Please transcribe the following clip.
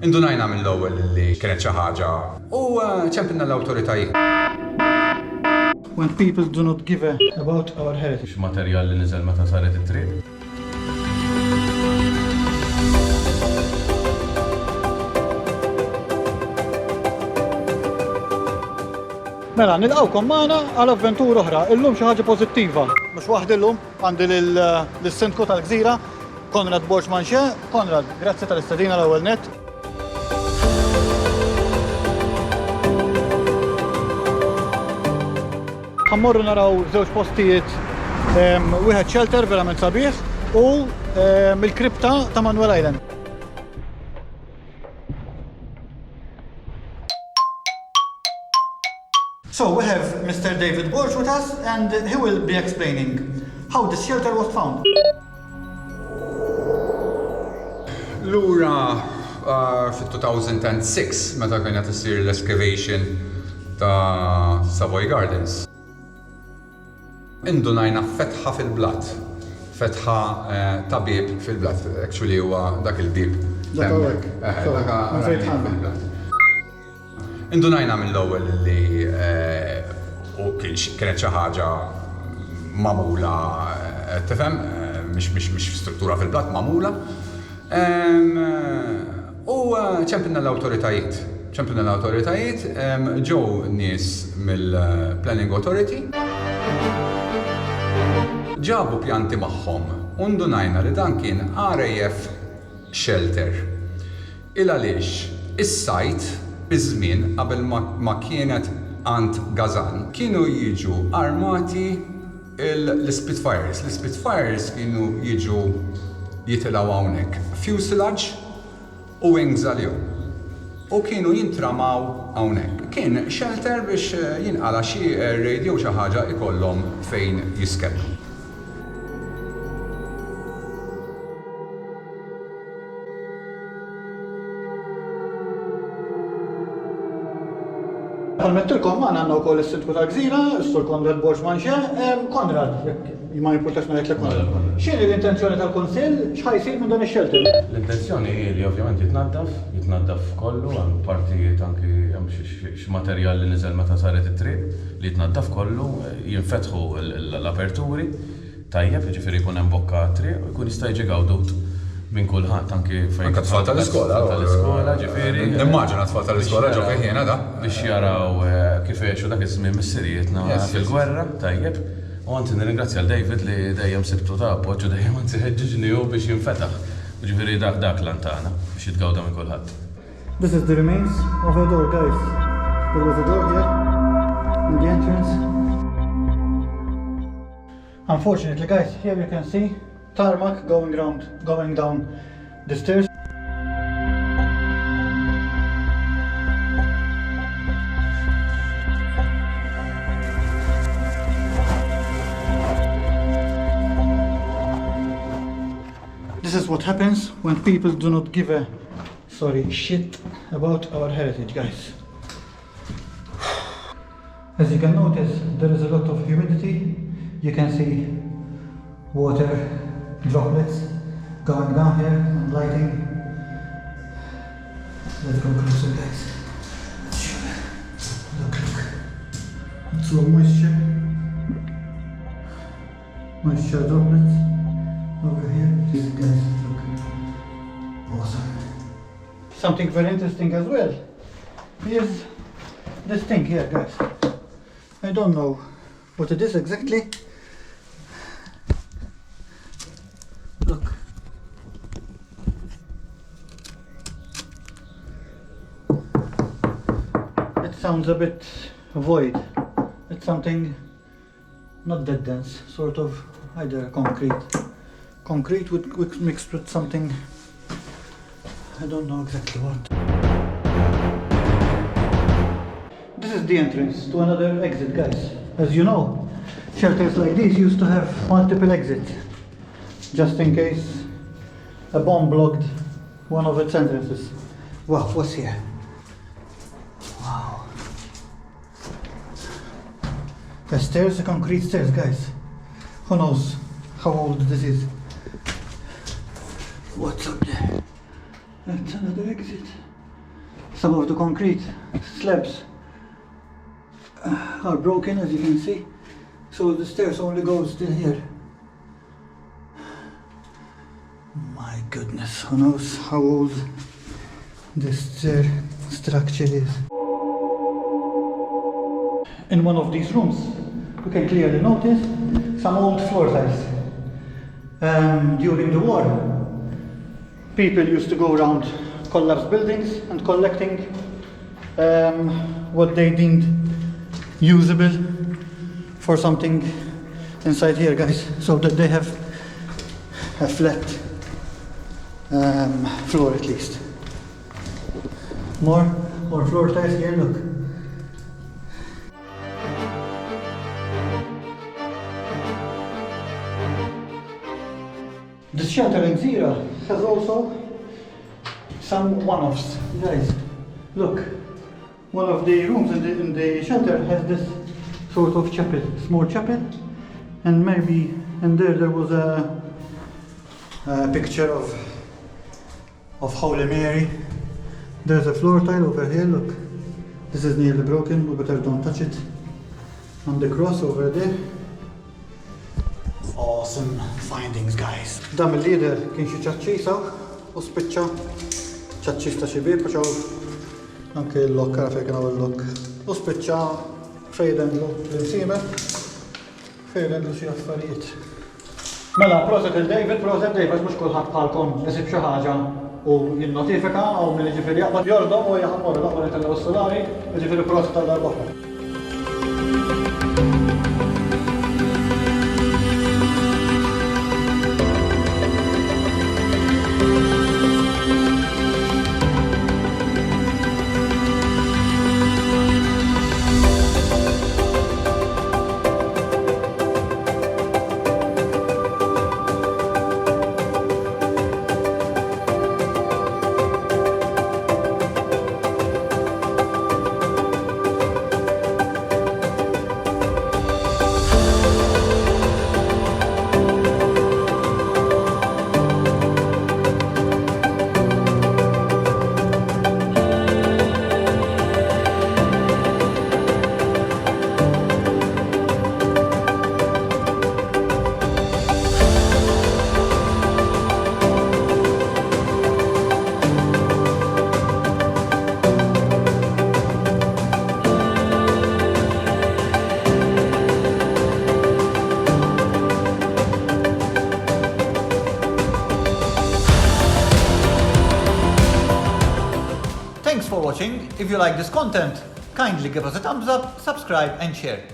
Indunajna mill-ewwel li kienet xi ħaġa u ċempilna l-awtoritajiet. When people do not give about our heritage. Materjal li niżel meta saret it-triq. Mela, nilqawkom magħna għal avventura oħra. Illum xi ħaġa pożittiva. Mhux waħd illum għandi lis-sindku tal-Gżira, Conrad Manche. Conrad, grazzi tal-istedina l-ewwel nett. Ħammorru naraw żewġ postijiet, wieħed shelter verament sabiħ u mill-kripta ta' Manuel Island. So we have Mr. David Borg with us and he will be explaining how this shelter was found. Lura fit-2006 meta kienet issir l-excavation ta' Savoy Gardens. Indunajna fetħa fil-blat. Fetħa ta' bib fil-blat. Actually huwa dak il-bib. Dak fil-blat. Indunajna mill-ewwel li kienet xi ħaġa magħmula tifhem, mhix struttura fil-blat magħmula. U ċempilna l-awtoritajiet. ċempilna l-awtoritajiet, ġew nies mill-Planning Authority. Ġabu pjanti magħhom u ndunajna li dan kien RAF Shelter. Għaliex is-sajt biż-żmien qabel ma kienet għand Gazan kienu jiġu armati l-Spitfires. L-Spitfires kienu jiġu jitilgħu hawnhekk fuselage u wings għalihom. U kienu jintramaw hawnhekk. Kien shelter biex jinqala xi radio xi ħaġa ikollhom fejn jiskebbu. Għalmettilkom għanna għanna u koll is-sindku tal-Gżira, s-sur Conrad Manche. Conrad, ma jimportax ma jgħetlek Conrad. X'inhi l-intenzjoni tal-Kunsill? X'ħajsir minn dan ix-shelter? L-intenzjoni li ovvjament jitnaddaf kollu, għal partijiet anki hemm xi materjal li niżel meta saret it-triq li jitnaddaf kollu, jinfetħu l-aperturi, tajjeb, jiġifieri jkun hemm bokka triq u jkun jista' jiġi gawdut minn kulħadd anki fejn. Anke tfal tal-iskola. Tal-iskola, ġifieri. Nimmaġina tfal tal-iskola ġew fejn jiena da. Biex jaraw kif għexu dak iż-żmien missirietna fil-gwerra, tajjeb. U għanti nirringrazzja l-David li dejjem sibtu ta' appoġġ u dejjem għanti ħeġġiġni hu biex jinfetaħ. Ġifieri dak lantana biex jitgawda minn kulħadd. This is the remains of a door, guys. There was a door here in the entrance. Unfortunately, guys, here you can see tarmac going down the stairs. This is what happens when people do not give a shit about our heritage, guys. As you can notice, there is a lot of humidity. You can see water droplets going down here and lighting. Let's go closer, guys. Let's show you. Look. It's all moisture. Moisture droplets over here. These guys look awesome. Something very interesting as well is this thing here, guys. I don't know what it is exactly. Look. It sounds a bit void. It's something not that dense, sort of either concrete with mixed with something, I don't know exactly what. This is the entrance to another exit, guys. As you know, shelters like these used to have multiple exits, just in case a bomb blocked one of its entrances. Wow, what's here? Wow. The stairs, the concrete stairs, guys. Who knows how old this is? What's up there? That's another exit. Some of the concrete slabs are broken, as you can see, so the stairs only goes till here. My goodness, who knows how old this structure is. In one of these rooms, you can clearly notice some old floor tiles. During the war, people used to go around collapsed buildings and collecting what they deemed usable for something inside here, guys, so that they have a flat floor at least. More floor tiles here, look. The shelter in Gzira has also some one-offs. Guys, look. One of the rooms in the shelter has this sort of chapel, small chapel, and maybe in there was a picture of Holy Mary. There's a floor tile over here, look. This is nearly broken, we better don't touch it. And the cross over there. Awesome findings, guys. Dam il-lider kien xi ċaċċisa u spiċċa ċaċċis ta' xi bib, anke l-lok, għara fejn kien hawn il-lok. U spiċċa fejdendlu l-insime, fejdendlu xi affarijiet. Mela, proset il-David, mhux kulħadd bħalkom isib xi ħaġa u jinnotifika u milli ġifieri jaqbad jordom u jaħmor laqwa tal-lewwa solari, ġifieri proset tal-darba. Thanks for watching. If you like this content, kindly give us a thumbs up, subscribe and share.